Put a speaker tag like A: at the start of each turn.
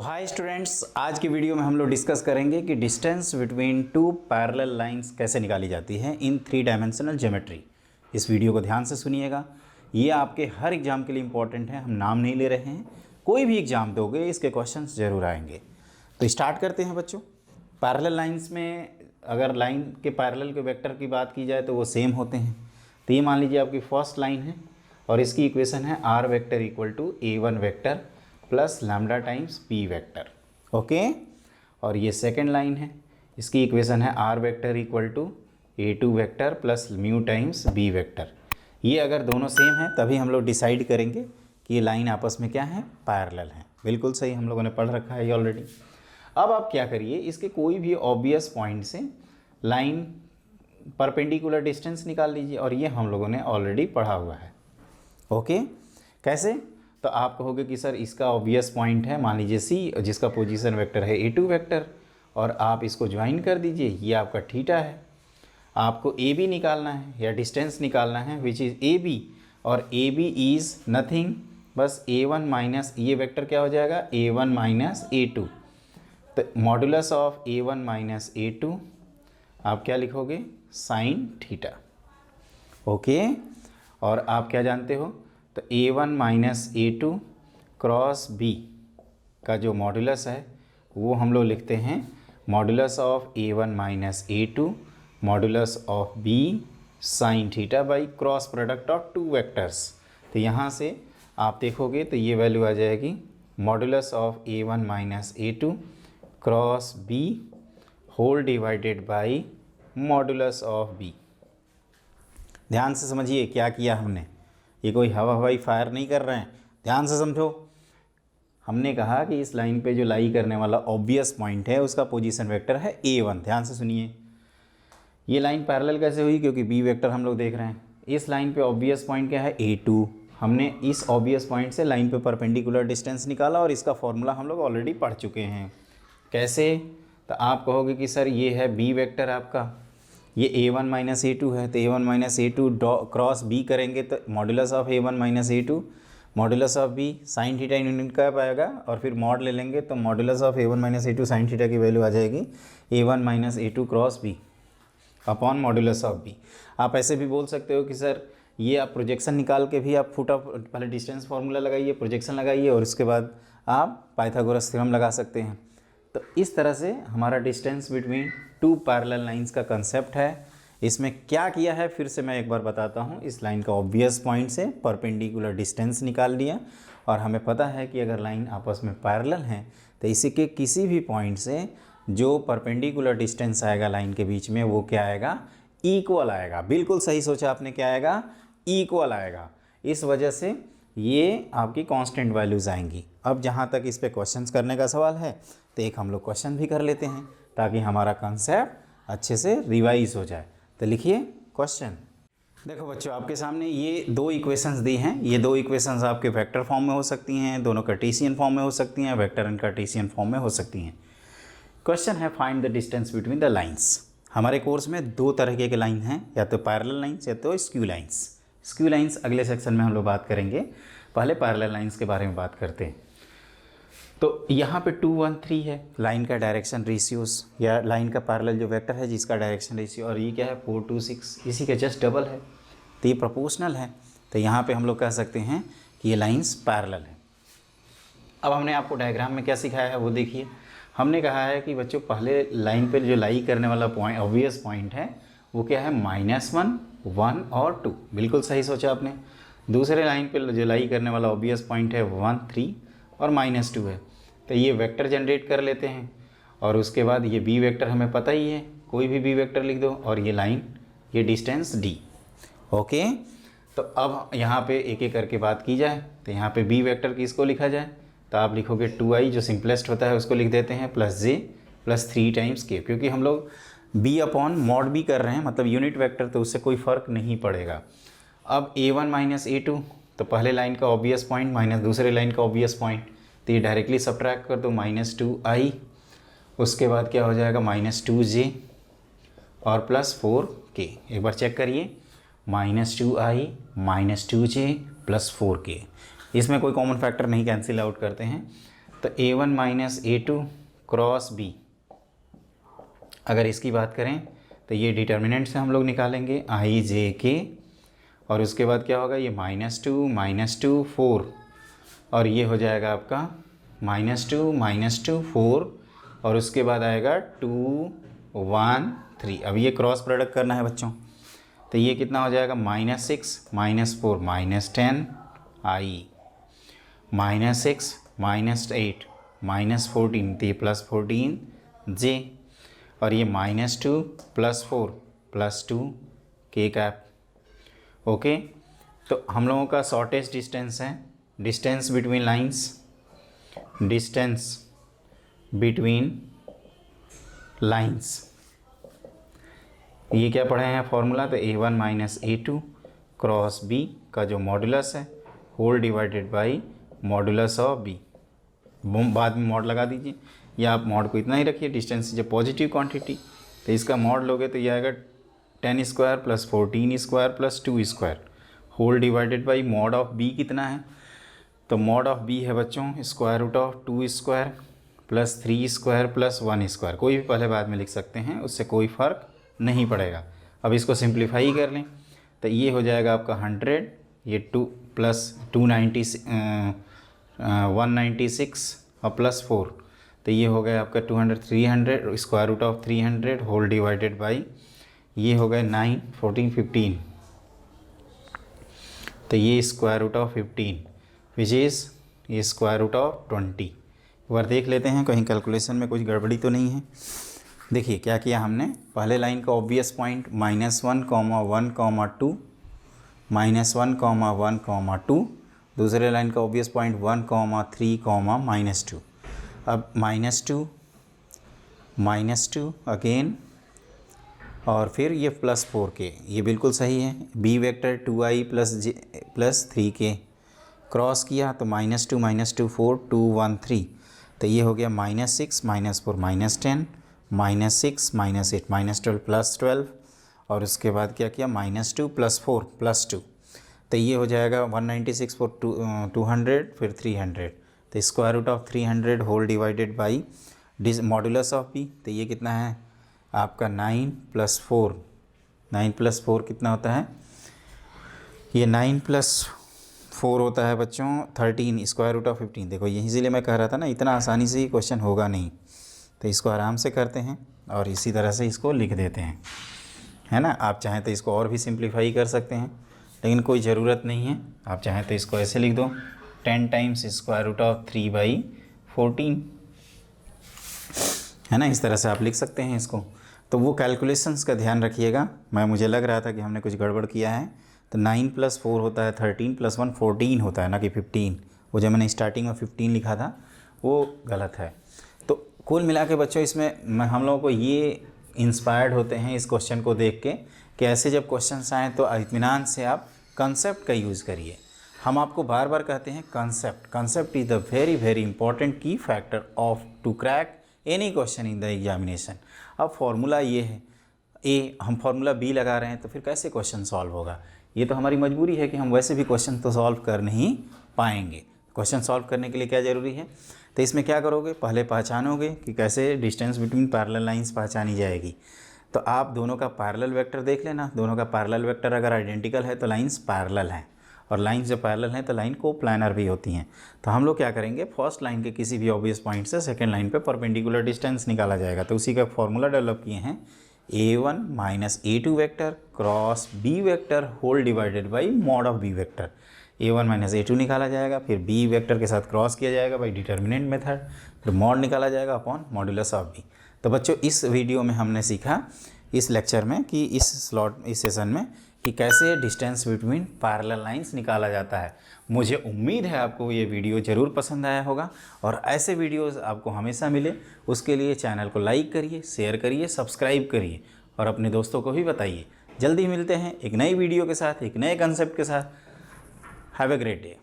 A: Hi students, आज की video में हम लोग डिस्कस करेंगे कि distance between two parallel lines कैसे निकाली जाती है इन 3 डायमेंशनल ज्योमेट्री। इस वीडियो को ध्यान से सुनिएगा, ये आपके हर एग्जाम के लिए इंपॉर्टेंट है। हम नाम नहीं ले रहे हैं, कोई भी एग्जाम दोगे इसके क्वेश्चंस जरूर आएंगे। तो स्टार्ट करते हैं बच्चों। पैरेलल लाइंस में अगर लाइन के पैरेलल के वेक्टर की बात की जाए तो वो सेम होते हैं। तो ये मान लीजिए आपकी फर्स्ट लाइन है और इसकी इक्वेशन है R vector equal to A1 vector plus lambda times B vector. Okay, और ये सेकेंड लाइन है, इसकी इक्वेशन है R vector equal to A2 vector plus mu times B vector. ये अगर दोनों सेम है तभी हम लोग डिसाइड करेंगे कि ये लाइन आपस में क्या है, पैरेलल है। बिल्कुल सही, हम लोगों ने पढ़ रखा है ये ऑलरेडी। अब आप क्या करिए, इसके कोई भी ऑब्वियस पॉइंट से लाइन परपेंडिकुलर डिस्टेंस निकाल लीजिए, और ये हम लोगों ने ऑलरेडी पढ़ा हुआ है। ओके, कैसे? तो आप कहोगे कि सर इसका ऑब्वियस पॉइंट है मान लीजिए C, जिसका पोजीशन वेक्टर है A2 वेक्टर, और आप इसको ज्वाइन कर दीजिए, ये आपका थीटा है। आपको AB निकालना है या डिस्टेंस निकालना है विच इज़ AB, और AB इज़ नथिंग बस A1 माइनस, ये वेक्टर क्या हो जाएगा, A1 माइनस A2। तो modulus of A1 minus A2 आप क्या लिखोगे, साइन थीटा। ओके, और आप क्या जानते हो, तो A1 minus A2 cross B का जो मॉडुलस है वो हम लोग लिखते हैं modulus of A1 minus A2 modulus of B sine theta by cross product of two vectors. तो यहाँ से आप देखोगे तो ये वैल्यू आ जाएगी modulus of A1 minus A2 cross B whole divided by modulus of B। ध्यान से समझिए क्या किया हमने, ये कोई हवाई फायर नहीं कर रहे हैं, ध्यान से समझो। हमने कहा कि इस लाइन पे जो लाई करने वाला ऑब्वियस पॉइंट है उसका पोजीशन वेक्टर है A1। ध्यान से सुनिए, ये लाइन पैरेलल कैसे हुई, क्योंकि B वेक्टर हम लोग देख रहे हैं। इस लाइन पे ऑब्वियस पॉइंट क्या है, A2। हमने इस ऑब्वियस पॉइंट से लाइन पे परपेंडिकुलर डिस्टेंस निकाला और इसका फॉर्मूला हम लोग ऑलरेडी पढ़ चुके हैं। कैसे? तो आप कहोगे कि सर ये है B वेक्टर आपका, ये A1 माइनस A2 है, तो A1 minus A2 cross B करेंगे तो modulus of A1 minus A2 modulus of B sine theta unit का पाएगा, और फिर मॉड ले लेंगे तो modulus of A1 minus A2 sine theta की वैल्यू आ जाएगी A1 minus A2 cross B upon modulus of B। आप ऐसे भी बोल सकते हो कि सर ये आप प्रोजेक्शन निकाल के भी आप फुट ऑफ पहले डिस्टेंस फार्मूला लगाइए, प्रोजेक्शन लगाइए, और उसके बाद आप पाइथागोरस थ्योरम लगा सकते हैं। तो इस तरह से हमारा distance between two parallel lines का कंसेप्ट है। इसमें क्या किया है फिर से मैं एक बार बताता हूँ। इस लाइन का ऑब्वियस पॉइंट से परपेंडिकुलर डिस्टेंस निकाल लिया, और हमें पता है कि अगर लाइन आपस में पैरेलल हैं तो इसी के किसी भी पॉइंट से जो परपेंडिकुलर डिस्टेंस आएगा लाइन के बीच में वो क्या आएगा, इक्वल आएगा। बिल्कुल सही सोचा आपने, क्या आएगा, इक्वल आएगा। इस वजह से ये आपकी कांस्टेंट वैल्यूज़ आएंगी। अब जहाँ तक इस पे क्वेश्चंस करने का सवाल है तो एक हम लोग क्वेश्चन भी कर लेते हैं ताकि हमारा कंसेप्ट अच्छे से रिवाइज हो जाए। तो लिखिए क्वेश्चन। देखो बच्चों, आपके सामने ये 2 इक्वेशंस दी हैं। ये 2 इक्वेशंस आपके वेक्टर फॉर्म में हो सकती हैं, दोनों कार्टेशियन फॉर्म में हो सकती हैं, वेक्टर एंड कार्टेशियन फॉर्म में हो सकती हैं। क्वेश्चन है find the distance between the lines. हमारे कोर्स में 2 तरह के लाइन हैं, या तो पैरेलल लाइन्स या तो स्क्यू लाइन्स। स्क्यू लाइन्स अगले सेक्शन में हम लोग बात करेंगे, पहले पैरेलल लाइन्स के बारे में बात करते हैं। तो यहाँ पे 2 1 3 है लाइन का डायरेक्शन रेशियोज, या लाइन का पैरेलल जो वेक्टर है जिसका डायरेक्शन रेशियो, और ये क्या है 4 2 6, इसी का जस्ट डबल है, तो ये प्रोपोर्शनल है। तो यहाँ पे हम लोग कह सकते हैं कि ये लाइंस पैरेलल है। अब हमने आपको डायग्राम में क्या सिखाया है वो देखिए। हमने कहा है कि बच्चों पहले लाइन पे जो लाई करने वाला पॉइंट ऑब्वियस पॉइंट है वो क्या है, -1 1 और 2। बिल्कुल सही सोचा आपने। दूसरे लाइन पे जो लाई करने वाला ऑब्वियस पॉइंट है 1 3 और -2 है। तो ये वेक्टर जनरेट कर लेते हैं, और उसके बाद ये B वेक्टर हमें पता ही है, कोई भी B वेक्टर लिख दो, और ये लाइन, ये डिस्टेंस D। ओके, तो अब यहाँ पे एक एक करके बात की जाए। तो यहाँ पे B वेक्टर किसको लिखा जाए, तो आप लिखोगे 2i जो सिंपलेस्ट होता है उसको लिख देते हैं, plus j plus 3 times k, क्योंकि हम लोग B अपॉन मॉड B कर रहे हैं, मतलब यूनिट वेक्टर, तो उससे कोई फ़र्क नहीं पड़ेगा। अब A1 माइनस A2, तो पहले लाइन का ऑब्वियस पॉइंट माइनस दूसरे लाइन का ऑब्वियस पॉइंट, तो ये डायरेक्टली सब्ट्रैक्ट कर दो, -2i। उसके बाद क्या हो जाएगा, -2j और प्लस 4k। एक बार चेक करिए, -2i -2j प्लस 4k। इसमें कोई कॉमन फैक्टर नहीं कैंसिल आउट करते हैं, तो A1 minus A2 cross B, अगर इसकी बात करें तो ये डिटर्मिनेंट से हम लोग निकालेंगे IJK, और उसके बाद क्या होगा, ये -2 4, और ये हो जाएगा आपका -2 4, और उसके बाद आएगा 2 1 3। अब ये क्रॉस प्रोडक्ट करना है बच्चों, तो ये कितना हो जाएगा, -6 -4 -10 I, -6 -8 -14, तो ये +14 J, और ये -2 +4 +2 K कैप। ओके, तो हम लोगों का शॉर्टेस्ट डिस्टेंस है distance between lines, distance between lines, ये क्या पढ़े हैं फॉर्मूला, तो A1 minus A2 cross B का जो मॉडुलस है whole divided by modulus of B। बाद में मॉड लगा दीजिए, या आप मॉड को इतना ही रखिए, डिस्टेंस जो पॉजिटिव क्वांटिटी, तो इसका मॉड लोगे तो ये आएगा 10 square plus 14 square plus 2 square whole divided by mod of B कितना है, तो मॉड ऑफ B है बच्चों square root of 2 square plus 3 square plus 1 square, कोई भी पहले बाद में लिख सकते हैं, उससे कोई फ़र्क नहीं पड़ेगा। अब इसको सिंप्लीफाई कर लें तो ये हो जाएगा आपका 100, ये 2 प्लस 196 और प्लस 4, तो ये हो गया आपका 200 300 square root of 300 whole divided by, ये हो गया 9 14 15, तो ये square root of 15 which is ये स्क्वायर रूट ऑफ 20। एक बार देख लेते हैं कहीं कैलकुलेशन में कुछ गड़बड़ी तो नहीं है। देखिए क्या किया हमने, पहले लाइन का ऑब्वियस पॉइंट -1, 1, 2 -1, 1, 2, दूसरे लाइन का ऑब्वियस पॉइंट 1, 3, -2। अब -2 अगेन, और फिर ये +4K, ये बिल्कुल सही है। B vector 2I plus 3K cross किया तो -2 4 2 1 3, तो ये हो गया -6 -4 -10 -6 -8 -12 +12, और उसके बाद क्या किया -2 +4 +2, तो ये हो जाएगा 196 for 200 फिर 300, तो square root of 300 whole divided by modulus of B, तो ये कितना है आपका 9 + 4 कितना होता है, ये 9 + 4 होता है बच्चों 13 स्क्वायर रूट ऑफ 15। देखो यही इसीलिए मैं कह रहा था ना, इतना आसानी से ये क्वेश्चन होगा नहीं, तो इसको आराम से करते हैं और इसी तरह से इसको लिख देते हैं, है ना। आप चाहें तो इसको और भी सिंप्लीफाई कर सकते हैं, लेकिन कोई ज़रूरत नहीं है। आप चाहें तो इसको ऐसे लिख दो 10 टाइम्स स्क्वायर रूट ऑफ 3/14, है ना, इस तरह से आप लिख सकते हैं इसको। तो वो कैलकुलेशंस का ध्यान रखिएगा, मुझे लग रहा था कि हमने कुछ गड़बड़ किया है। तो 9 + 4 होता है 13 + 1 14 होता है ना कि 15, वो जो मैंने स्टार्टिंग में 15 लिखा था वो गलत है। तो कुल मिला के बच्चों इसमें हम लोगों को ये इंस्पायर्ड होते हैं इस क्वेश्चन को देख के कि ऐसे जब क्वेश्चंस आएँ तो इत्मीनान से आप कंसेप्ट का यूज़ करिए। हम आपको बार बार कहते हैं concept is the very very important key factor of to crack any question in the examination. अब फॉर्मूला ये है ए, हम फॉर्मूला बी लगा रहे हैं तो फिर कैसे क्वेश्चन सॉल्व होगा। ये तो हमारी मजबूरी है कि हम वैसे भी क्वेश्चन तो सॉल्व कर नहीं पाएंगे। क्वेश्चन सॉल्व करने के लिए क्या ज़रूरी है, तो इसमें क्या करोगे, पहले पहचानोगे कि कैसे डिस्टेंस बिटवीन पैरेलल लाइंस पहचानी जाएगी। तो आप दोनों का पैरेलल वेक्टर देख लेना, दोनों का पैरेलल वेक्टर अगर आइडेंटिकल है तो लाइंस पैरेलल हैं, और लाइंस जब पैरेलल हैं तो लाइन को प्लानर भी होती हैं। तो हम लोग क्या करेंगे, फर्स्ट लाइन के किसी भी ऑब्वियस पॉइंट से सेकंड लाइन पे परपेंडिकुलर डिस्टेंस निकाला जाएगा। तो उसी का फॉर्मूला डेवलप किए हैं, A1 - A2 vector cross B vector whole divided by mod of B vector. A1 - A2 निकाला जाएगा, फिर B वेक्टर के साथ क्रॉस किया जाएगा बाई डिटर्मिनेंट मेथड, फिर मॉड निकाला जाएगा अपॉन मॉडुलस ऑफ B। तो बच्चों इस वीडियो में हमने सीखा, इस लेक्चर में कि इस सेशन में कि कैसे डिस्टेंस बिटवीन पैरेलल लाइंस निकाला जाता है। मुझे उम्मीद है आपको ये वीडियो ज़रूर पसंद आया होगा, और ऐसे वीडियोस आपको हमेशा मिले उसके लिए चैनल को लाइक करिए, शेयर करिए, सब्सक्राइब करिए और अपने दोस्तों को भी बताइए। जल्दी मिलते हैं एक नई वीडियो के साथ, एक नए कंसेप्ट के साथ। Have a great day.